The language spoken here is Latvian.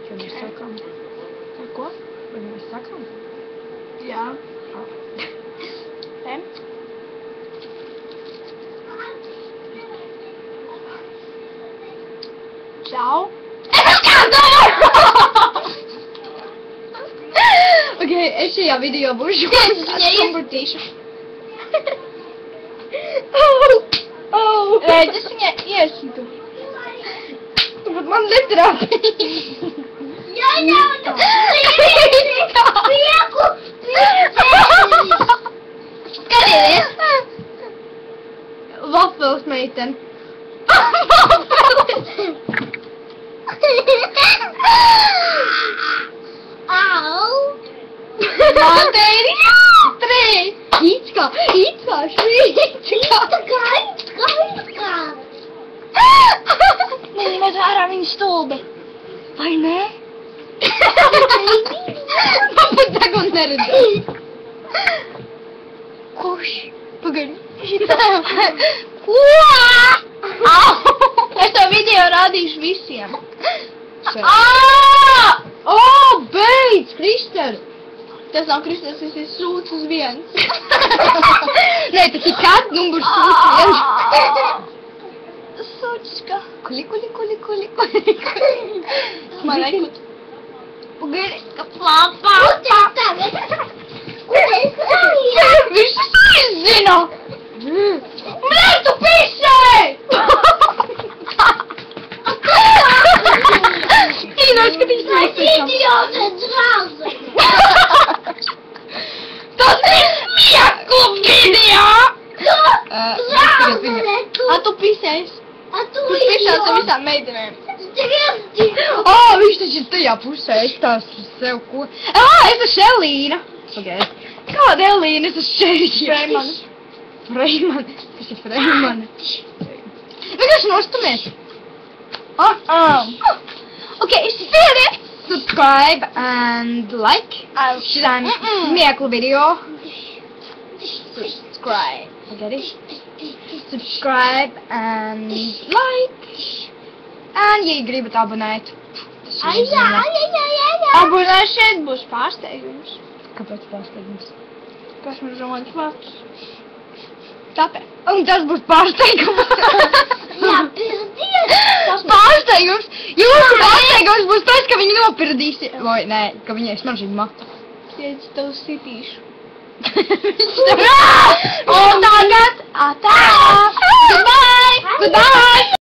Vai mēs sākām? Ar ko? Vai mēs sākām? Jā. Te? Čau. Ok, es šajā video būšu. Es viņai iesūtīšu. Es viņai iesūtu. Bet man netrāpīja. Jā, prieku! Skaties! Vafels meiten. Au! Man te ir jātri! It kā švīčkā. Neņemies ārā viņa stulbi. Vai ne? Man pat tagad neredzēju. Kurš? Pagaidi. Ko? Au! Es to video rādīšu visiem. O, beidz, Kristel. Tas nav Kristus, tas ir sūds uz viens. Nē, tas ir kāds numurs sūds. Sūčka. Kuli. Man nekut. Pagaidi. Viņš izzina! Blē, tu pisēji! Tīnās, ka viņš Tas ir smieku video! A tu pisējies? Tu pišās ar visām meitenēm. Viņš taču ir tajā pusē, es tās sev ko. Es esmu Elīna. Pagaidi. Kāda Elīna? Es esmu Šerija. Freimana. Kas ir Freimana? Vienkārši nostumies. Okay, spirit! Subscribe and like šitam smieklu video. Subscribe. Pagaidi. Subscribe and like. Un, ja gribat abonēt. Abonē šeit būs pārsteigums. Kāpēc pārsteigums? Kas man rodas vārds? Tāpēc. Un tas būs pārsteigums. Jā, pirdies! Pārsteigums! Jūsu pārsteigums būs tas, ka viņi nopirdīsi. Vai, nē, ka viņai smaržīgi matu. Es tev sitīšu. Un tagad, atā! Goodbye! Goodbye!